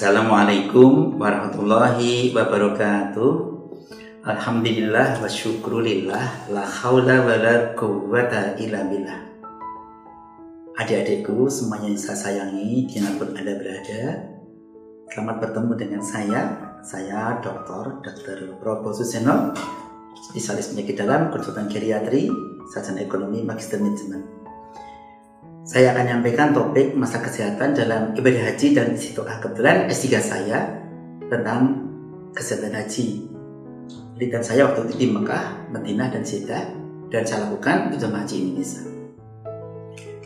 Assalamualaikum warahmatullahi wabarakatuh. Alhamdulillah wa syukrulillah, la haula wa la quwwata illa billah. Adik-adikku semuanya yang saya sayangi dimanapun Anda berada, selamat bertemu dengan saya Dr. Probo Suseno, spesialis penyakit dalam, konsultan geriatri, sarjana ekonomi, magister manajemen. Saya akan menyampaikan topik masa kesehatan dalam ibadah haji dan istiqomah. Kebetulan S3 saya tentang kesehatan haji. Penelitian saya waktu itu di Mekah, Madinah, dan Jeddah, dan saya lakukan di jemaah haji Indonesia.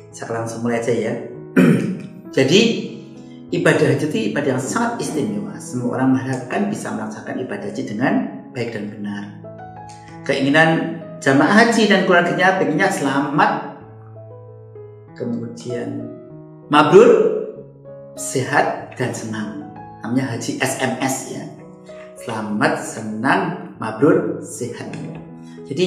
Saya langsung mulai aja ya. Jadi ibadah haji itu ibadah yang sangat istimewa. Semua orang mengharapkan bisa melaksanakan ibadah haji dengan baik dan benar. Keinginan jamaah haji dan keluarganya pengennya selamat, kemudian mabrur, sehat, dan senang. Namanya haji SMS ya. Selamat, senang, mabrur, sehat. Jadi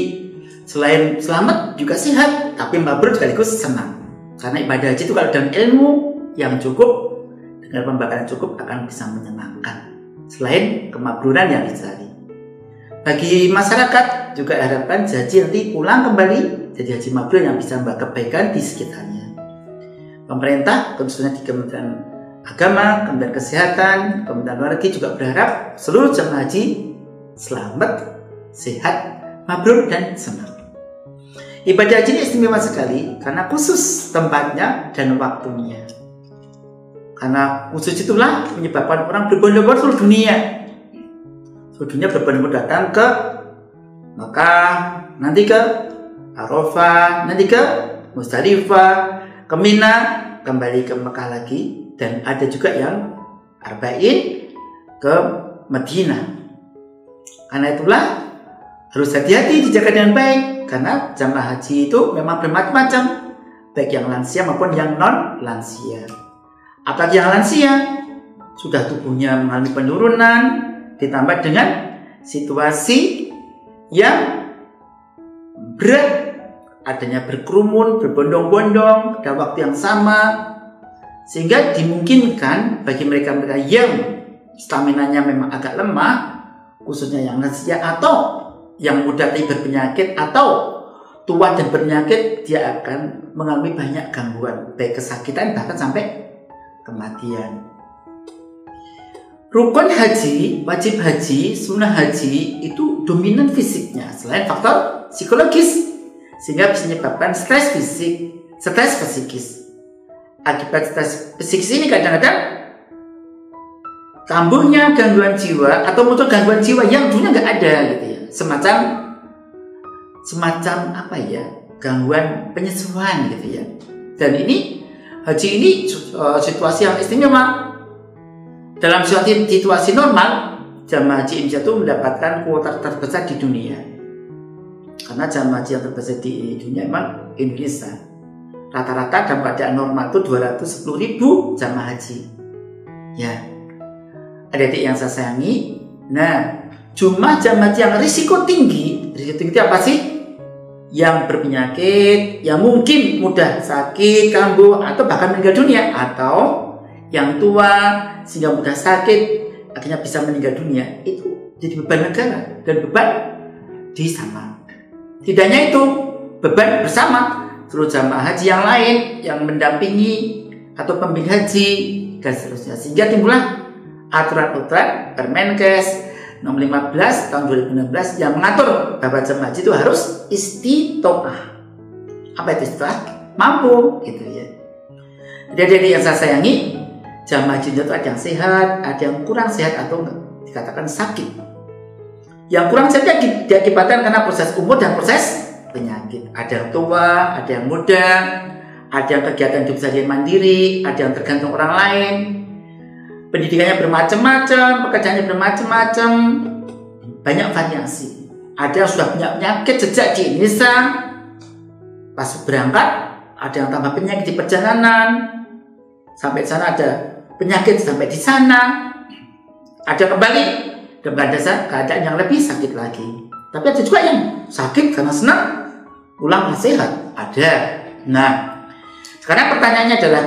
selain selamat juga sehat, tapi mabrur sekaligus senang. Karena ibadah haji itu kalau dengan ilmu yang cukup, dengan pembakaran cukup akan bisa menyenangkan. Selain kemabruran yang dicari. Bagi masyarakat juga harapkan haji nanti pulang kembali jadi haji mabrur yang bisa membawa kebaikan di sekitarnya. Pemerintah, khususnya di Kementerian Agama, Kementerian Kesehatan, Kementerian Luar Negeri juga berharap seluruh jemaah haji selamat, sehat, mabrur, dan senang. Ibadah haji ini istimewa sekali karena khusus tempatnya dan waktunya. Karena khusus itulah menyebabkan orang berbondong-bondong seluruh dunia. Seluruh dunia berbondong-bondong datang ke Mekah, nanti ke Arafah, nanti ke Musdalifah, ke Mina, kembali ke Mekah lagi, dan ada juga yang Arba'in ke Madinah. Karena itulah harus hati-hati dijaga dengan baik, karena jamaah haji itu memang bermacam-macam, baik yang lansia maupun yang non lansia. Apalagi yang lansia sudah tubuhnya mengalami penurunan, ditambah dengan situasi yang berat, adanya berkerumun, berbondong-bondong dalam waktu yang sama, sehingga dimungkinkan bagi mereka-mereka yang staminanya memang agak lemah, khususnya yang lansia atau yang muda tapi berpenyakit atau tua dan berpenyakit, dia akan mengalami banyak gangguan, baik kesakitan bahkan sampai kematian. Rukun haji, wajib haji, sunnah haji itu dominan fisiknya selain faktor psikologis, sehingga bisa menyebabkan stres fisik, stres psikis. Akibat stres psikis ini kadang-kadang kambuhnya gangguan jiwa atau muncul gangguan jiwa yang dulunya nggak ada gitu ya. Semacam apa ya? Gangguan penyesuaian gitu ya. Dan ini haji ini situasi yang istimewa. Dalam situasi normal, jamaah haji Indonesia itu mendapatkan kuota terbesar di dunia. Karena jamaah haji yang terbesar di dunia memang Indonesia. Rata-rata dalam keadaan normal itu 210.000 jamaah haji. Ya, adik-adik yang saya sayangi. Nah, jumlah jamaah haji yang risiko tinggi itu apa sih? Yang berpenyakit, yang mungkin mudah sakit, kambuh, atau bahkan meninggal dunia, atau yang tua sehingga mudah sakit akhirnya bisa meninggal dunia. Itu jadi beban negara dan beban di sana. Tidak hanya itu, beban bersama seluruh jamaah haji yang lain yang mendampingi atau pembimbing haji dan seterusnya, sehingga timbullah aturan-aturan Permenkes nomor 15 tahun 2016 yang mengatur bahwa jamaah haji itu harus istiqomah. Apa itu istiqomah? Mampu gitu ya. Jadi yang saya sayangi, jamaah haji itu ada yang sehat, ada yang kurang sehat atau dikatakan sakit. Yang kurang sehat diakibatkan karena proses umur dan proses penyakit. Ada yang tua, ada yang muda, ada yang kegiatan hidup sehari mandiri, ada yang tergantung orang lain. Pendidikannya bermacam-macam, pekerjaannya bermacam-macam, banyak variasi. Ada yang sudah punya penyakit sejak di Indonesia, pas berangkat, ada yang tambah penyakit di perjalanan, sampai sana ada penyakit sampai di sana, ada kembali dengan keadaan yang lebih sakit lagi. Tapi ada juga yang sakit karena senang, pulang sehat, ada. Nah, sekarang pertanyaannya adalah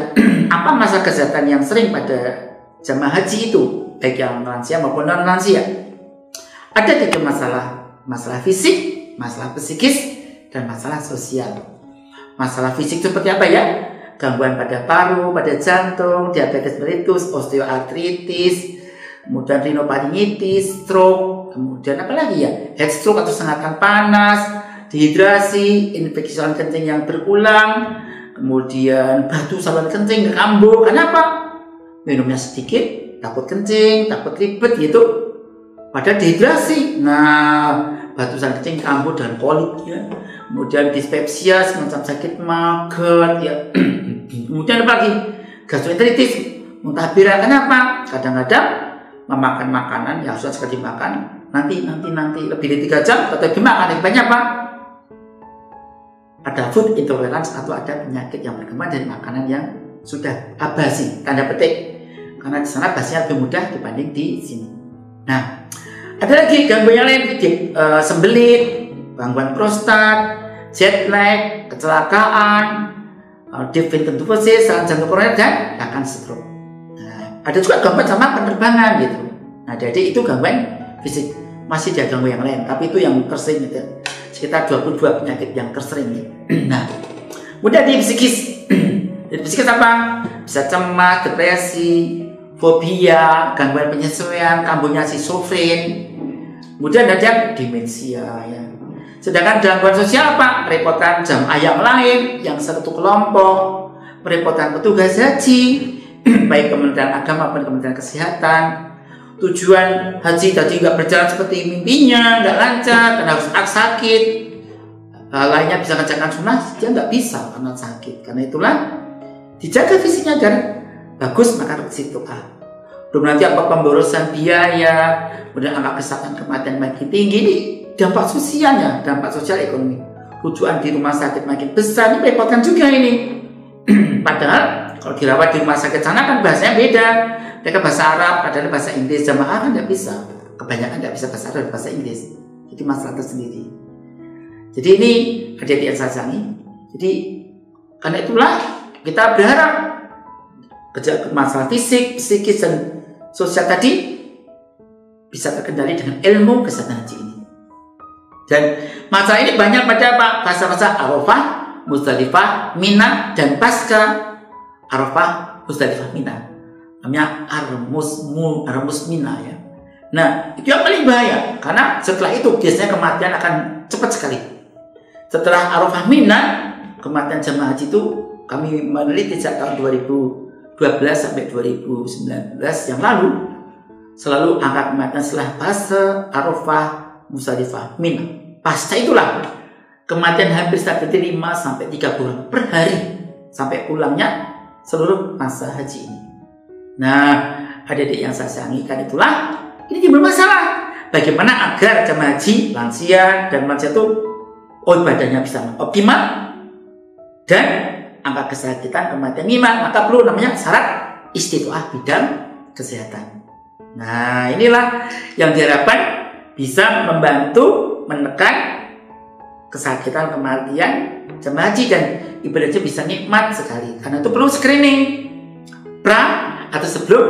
apa masa kesehatan yang sering pada jamaah haji itu, baik yang lansia maupun non lansia, ada 3 masalah: masalah fisik, masalah psikis, dan masalah sosial. Masalah fisik seperti apa ya? Gangguan pada paru, pada jantung, diabetes mellitus, osteoartritis, kemudian rinoparingitis, stroke, kemudian apa lagi ya? Heat stroke atau sengatan panas, dehidrasi, infeksi saluran kencing yang berulang, kemudian batu saluran kencing, kambuh. Kenapa? Minumnya sedikit, takut kencing, takut ribet gitu. Pada dehidrasi, nah batu saluran kencing, kambuh, dan kolik ya. Kemudian dispepsia, semacam sakit maget ya. Kemudian apa lagi? Gastroenteritis, muntah bira. Kenapa? Kadang-kadang memakan makanan yang sudah sekali dimakan, nanti lebih dari 3 jam atau dimakan. Akibatnya apa? Ada food intolerance atau ada penyakit yang berkembang dari makanan yang sudah basi, tanda petik. Karena di sana basinya lebih mudah dibanding di sini. Nah, ada lagi gangguan yang lain, sembelit, gangguan prostat, jet lag, kecelakaan, deep vein thrombosis, serangan jantung koroner, dan bahkan stroke. Nah, ada juga gangguan sama penerbangan gitu. Nah, jadi itu gangguan fisik. Masih ada gangguan yang lain, tapi itu yang tersering gitu. Sekitar 22 penyakit yang tersering gitu. Nah, kemudian di psikis. Di psikis apa? Bisa cemas, depresi, fobia, gangguan penyesuaian, kambuhnya schizofren. Kemudian ada demensia ya. Sedangkan gangguan sosial apa? Merepotkan jamaah yang lain, yang satu kelompok, merepotkan petugas haji, baik Kementerian Agama maupun Kementerian Kesehatan. Tujuan haji tadi nggak berjalan seperti mimpinya, nggak lancar, karena harus sakit. Lainnya bisa kerjakan sunnah, dia nggak bisa karena sakit. Karena itulah dijaga fisiknya agar bagus, maka ke situ belum nanti apa pemborosan biaya, kemudian angka kesehatan kematian makin tinggi. Ini dampak sosialnya, dampak sosial ekonomi. Rujukan di rumah sakit makin besar, ini merepotkan juga ini. Padahal kalau dirawat di rumah sakit sana kan bahasanya beda. Mereka bahasa Arab, padahal bahasa Inggris. Jamaah kan tidak bisa. Kebanyakan tidak bisa bahasa Arab dan bahasa Inggris. Jadi masalah tersendiri. Jadi ini adik-adik yang saya sayangi. Jadi karena itulah kita berharap masalah fisik, psikis, dan sosial tadi bisa terkendali dengan ilmu kesehatan haji ini. Dan masalah ini banyak pada bahasa-bahasa Arafah, Muzdalifah, Mina, dan pasca Arafah, Muzdalifah, Mina. Namanya Armus Mina ya. Nah, itu yang paling bahaya karena setelah itu biasanya kematian akan cepat sekali. Setelah Arafah, Mina, kematian jamaah haji itu kami meneliti sejak tahun 2012 sampai 2019 yang lalu, selalu angka kematian setelah fase Arafah, Muzdalifah, Mina. Pasca itulah kematian hampir stabil 5 sampai 3 bulan per hari sampai pulangnya seluruh masa haji ini. Nah, adik-adik yang saya sayangi, kan itulah ini timbul masalah. Bagaimana agar jamaah haji, lansia, dan lansia itu ibadahnya bisa optimal dan angka kesakitan kematian minimal, maka perlu namanya syarat istiqoah bidang kesehatan. Nah, inilah yang diharapkan bisa membantu menekan kesakitan kematian jemaah haji dan ibadahnya bisa nikmat sekali. Karena itu perlu screening atau sebelum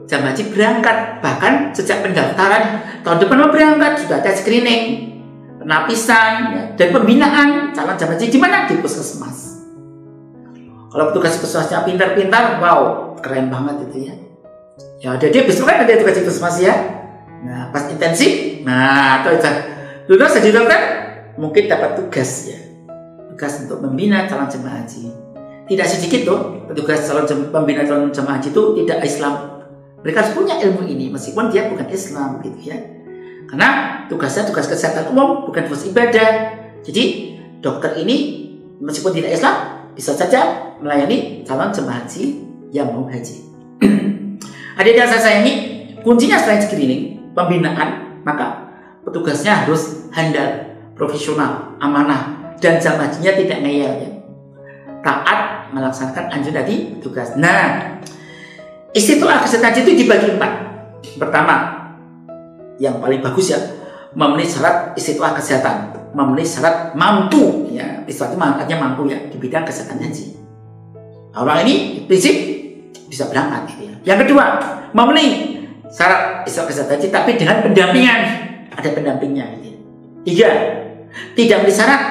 jemaah haji berangkat, bahkan sejak pendaftaran tahun depan mau berangkat sudah ada screening, penapisan ya, dan pembinaan calon jemaah haji di mana? Di puskesmas. Kalau petugas puskesmasnya pintar-pintar, wow, keren banget itu ya. Ya udah, dia besok kan ada tugas di puskesmas ya. Nah, pas intensif, nah atau lulus jadi dokter, mungkin dapat tugas ya, tugas untuk membina calon jemaah haji. Tidak sedikit tuh petugas pembina calon jemaah haji itu tidak Islam. Mereka harus punya ilmu ini meskipun dia bukan Islam gitu ya. Karena tugasnya tugas kesehatan umum, bukan tugas ibadah. Jadi dokter ini meskipun tidak Islam bisa saja melayani calon jemaah haji yang mau haji. Adik yang saya sayangi, kuncinya selain screening, pembinaan, maka petugasnya harus handal, profesional, amanah, dan jamaah hajinya tidak ngeyel ya. Taat melaksanakan anjuran tadi tugas. Nah, istiqoah kesehatan haji itu dibagi 4. Pertama, yang paling bagus ya, memenuhi syarat istiqoah kesehatan, memenuhi syarat mampu ya, istiqoah itu artinya mampu ya di bidang kesehatan haji. Orang ini prinsip bisa berangkat gitu ya. Yang kedua, memenuhi syarat istiqah kesehatan haji tapi dengan pendampingan, ada pendampingnya gitu ya. Tiga, tidak memenuhi syarat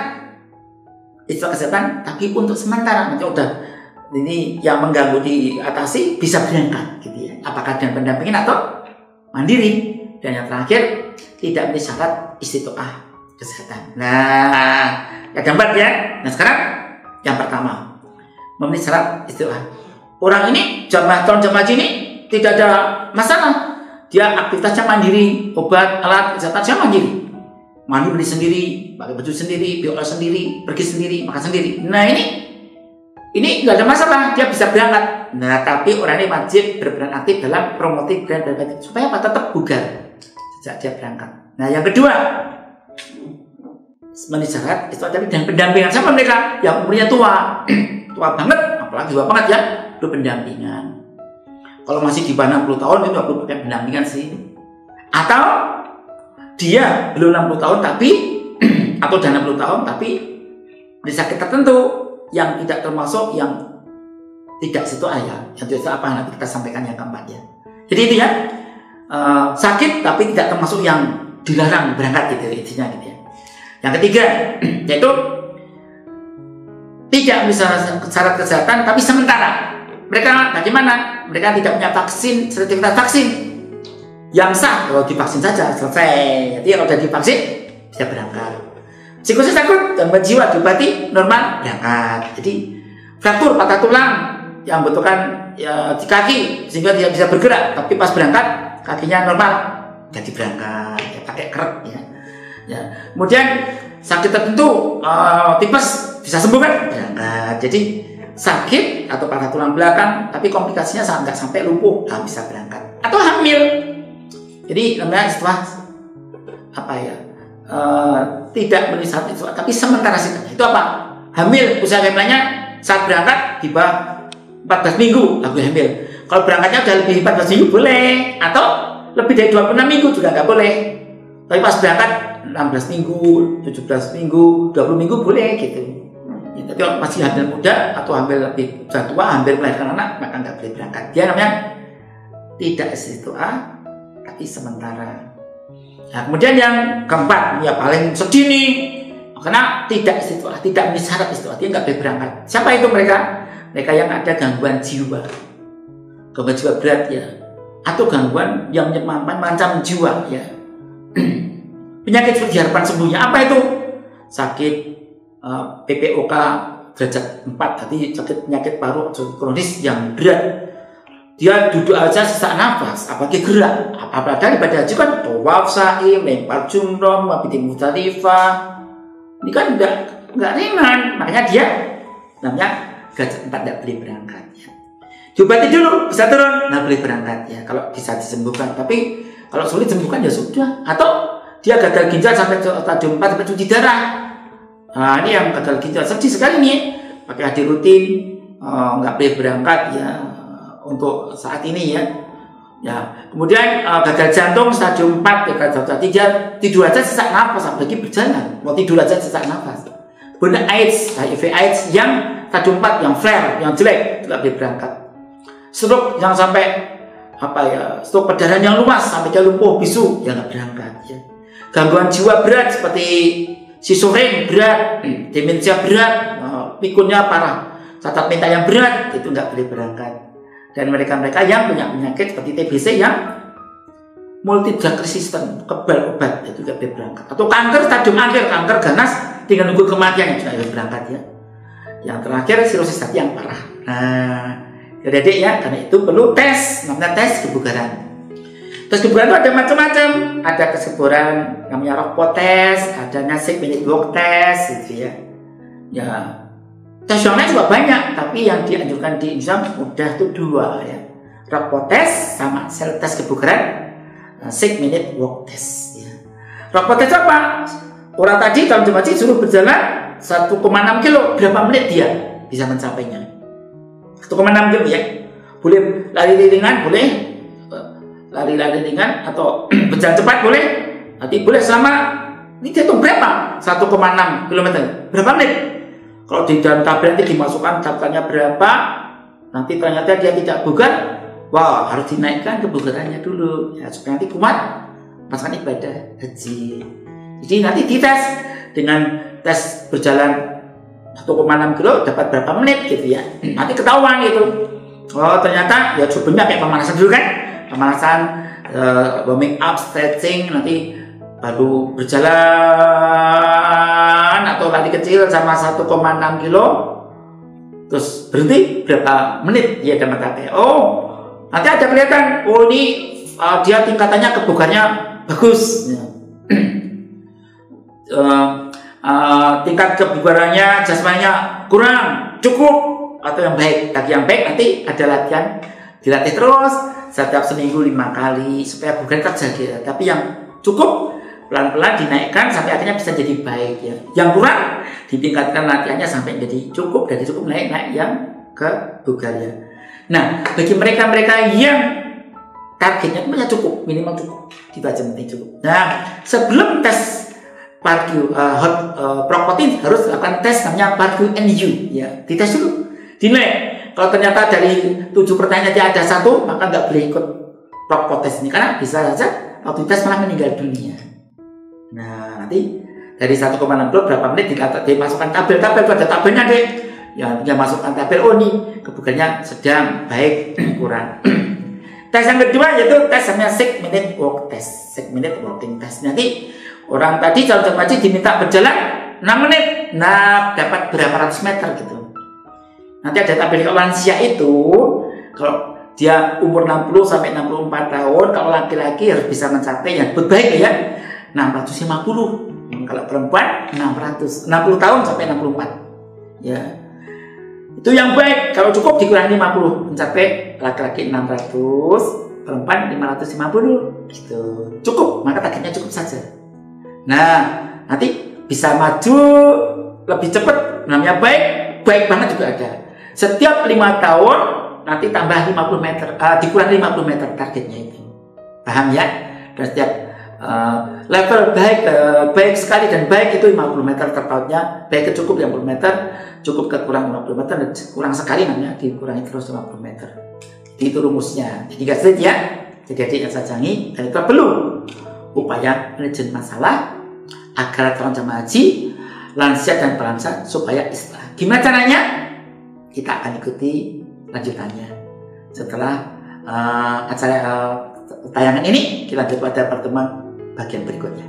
istiqah kesehatan tapi untuk sementara, nanti udah ini yang mengganggu diatasi bisa berangkat gitu ya. Apakah dengan pendampingan atau mandiri. Dan yang terakhir, tidak memenuhi syarat istiqah kesehatan. Nah, yang keempat ya. Nah sekarang yang pertama, memenuhi syarat istiqah. Orang ini calon jemaah haji ini tidak ada masalah. Dia aktivitasnya mandiri, obat, alat kesehatannya mandiri. Mandi beli sendiri, pakai baju sendiri, biola sendiri, pergi sendiri, makan sendiri. Nah ini nggak ada masalah, dia bisa berangkat. Nah tapi orang ini wajib berperan aktif dalam promotif brand supaya apa? Tetap bugar sejak dia berangkat. Nah yang kedua, memenuhi syarat itu tapi dengan pendampingan sama mereka yang umurnya tua banget, apalagi tua banget ya, perlu pendampingan. Kalau masih di bawah 60 tahun itu nggak perlu pendampingan sih. Atau dia belum 60 tahun tapi atau udah 60 tahun tapi di sakit tertentu yang tidak termasuk yang tidak istiqah ya. Yang itu apa nanti kita sampaikan yang keempat ya. Jadi itu ya, sakit tapi tidak termasuk yang dilarang berangkat gitu intinya gitu ya. Yang ketiga yaitu tidak bisa syarat kesehatan tapi sementara. Mereka bagaimana? Mereka tidak punya vaksin, sertifikat vaksin yang sah. Kalau divaksin saja selesai. Jadi kalau sudah divaksin bisa berangkat. Psikosis takut gangguan jiwa diobati normal berangkat. Jadi fraktur patah tulang yang membutuhkan ya, di kaki sehingga dia bisa bergerak, tapi pas berangkat kakinya normal jadi berangkat ya, pakai keret ya. Ya. Kemudian sakit tertentu tipes bisa sembuh kan berangkat. Jadi sakit atau patah tulang belakang tapi komplikasinya nggak sampai lumpuh bisa berangkat. Atau hamil. Jadi namanya setelah apa ya? Tidak memenuhi syarat itu tapi sementara sih. Itu apa? Hamil usia hamilnya saat berangkat di bawah 14 minggu lalu hamil. Kalau berangkatnya udah lebih 14 minggu boleh, atau lebih dari 26 minggu juga nggak boleh. Tapi pas berangkat 16 minggu, 17 minggu, 20 minggu boleh gitu. Ya, tapi kalau masih hamil muda atau hamil lebih tua, hampir melahirkan anak, maka nggak boleh berangkat. Dia namanya tidak istiqah tapi sementara. Nah, kemudian yang keempat, ya paling sedih nih, karena tidak istiqah, tidak memenuhi syarat istiqah, dia nggak boleh berangkat. Siapa itu mereka? Mereka yang ada gangguan jiwa berat ya, atau gangguan yang mengancam jiwa ya. Penyakit seperti harapan sembuhnya apa itu? Sakit PPOK derajat 4, tadi sakit penyakit paru kronis yang berat. Dia duduk aja sesak nafas, apalagi gerak. Apalagi pada haji kan tawaf sa'i, lempar jumroh, mabiti Muzdalifah. Ini kan enggak ringan, makanya dia namanya derajat 4 tidak boleh berangkat ya. Diobati dulu, bisa turun, nah boleh berangkat ya. Kalau bisa disembuhkan, tapi kalau sulit sembuhkan ya sudah. Atau dia gagal ginjal sampai stadium 4 sampai cuci darah. Nah ini yang gagal ginjal sedih sekali nih. Pakai haji rutin, nggak boleh berangkat ya untuk saat ini ya. Ya, kemudian gagal jantung stadium 4, gagal jantung 3, tidur aja sesak nafas, apalagi berjalan, mau tidur aja sesak nafas. Kemudian AIDS, HIV AIDS yang stadium 4, yang flare, yang jelek, nggak boleh berangkat. Stroke yang sampai apa ya, stroke perdarahan yang luas sampai dia lumpuh bisu, ya nggak berangkat ya. Gangguan jiwa berat seperti schizofren berat, demensia berat, pikunnya parah, cacat mental yang berat, itu nggak boleh berangkat. Dan mereka-mereka yang punya penyakit seperti TBC yang multi drug resistant, kebal obat, itu nggak boleh berangkat. Atau kanker stadium akhir, kanker ganas, tinggal nunggu kematian, itu nggak boleh berangkat ya. Yang terakhir sirosis hati yang parah. Nah, adik-adik ya, karena itu perlu tes, namanya tes kebugaran. Tes kebugaran itu ada macam-macam. Ada tes kebugaran namanya Rockport test, ada 6-minute walk test, gitu ya. Ya, tes yang lain juga banyak, tapi yang dianjurkan di Indonesia udah tuh 2 ya. Rockport test sama self test kebugaran, 6-minute walk test. Ya. Rockport test apa? Orang tadi kalau cuma suruh berjalan 1,6 kilo, berapa menit dia bisa mencapainya? 1,6 kilo ya. Boleh lari ringan, boleh lari ringan atau berjalan cepat boleh. Nanti boleh selama ini hitung berapa? 1,6 km. Berapa menit? Kalau di dalam tabel nanti dimasukkan daftarnya berapa, nanti ternyata dia tidak bugar, wah harus dinaikkan kebugarannya dulu ya, supaya nanti kuat melaksanakan ibadah haji. Jadi nanti dites dengan tes berjalan 1,6 kilo dapat berapa menit gitu ya, nanti ketahuan gitu. Oh ternyata ya cobanya kayak pemanasan dulu kan, pemanasan, warming up, stretching, nanti baru berjalan atau lari kecil sama 1,6 kilo, terus berhenti berapa menit ya dalam KP. Oh nanti ada kelihatan, oh ini dia tingkatannya kebugarannya bagus ya. Tingkat kebugarannya jasmaninya kurang, cukup atau yang baik. Bagi yang baik nanti ada latihan, dilatih terus setiap seminggu 5 kali supaya bugar terjaga. Tapi yang cukup pelan-pelan dinaikkan sampai akhirnya bisa jadi baik ya. Yang kurang ditingkatkan latihannya sampai jadi cukup, dari cukup naik yang ke bugar ya. Nah bagi mereka-mereka yang targetnya punya cukup, minimal cukup, kita penting cukup. Nah sebelum tes PARQ Prokotin harus lakukan tes namanya PARQ NU ya, dites dulu, dinilai. Kalau ternyata dari 7 pertanyaan aja ada 1, maka nggak boleh ikut Prokotes ini karena bisa saja waktu tes malah meninggal dunia. Nah nanti dari 1,6 kilo berapa menit dimasukkan tabel-tabel, ada tabelnya deh ya, dia masukkan tabel, oh nih kebugarannya sedang, baik, kurang. Tes yang kedua yaitu tes namanya 6 minute walk test, 6 minute walking test. Nanti orang tadi calon haji diminta berjalan 6 menit, nah dapat berapa ratus meter gitu. Nanti ada tabel. Kalau lansia itu, kalau dia umur 60 sampai 64 tahun, kalau laki-laki harus bisa mencapai yang baik ya 650. Kalau perempuan 600, 60 tahun sampai 64 ya. Itu yang baik. Kalau cukup dikurangi 50, mencapai laki-laki 600, perempuan 550 gitu. Cukup, maka targetnya cukup saja. Nah, nanti bisa maju lebih cepat, namanya baik banget juga ada. Setiap 5 tahun nanti tambah 50 meter, dikurang 50 meter targetnya itu. Paham ya? Dan setiap level baik sekali dan baik itu 50 meter terpautnya, baik ke cukup 50 meter, cukup ke kurang 50 meter, dan kurang sekali namanya dikurangi terus 50 meter. Jadi itu rumusnya. Jadi gak sulit ya. Jadi adik yang saya jangi, dan itu perlu upaya manajemen masalah agar calon jemaah haji, lansia dan pralansia supaya istilah. Gimana caranya? Kita akan ikuti lanjutannya setelah acara tayangan ini. Kita lanjut pada pertemuan bagian berikutnya.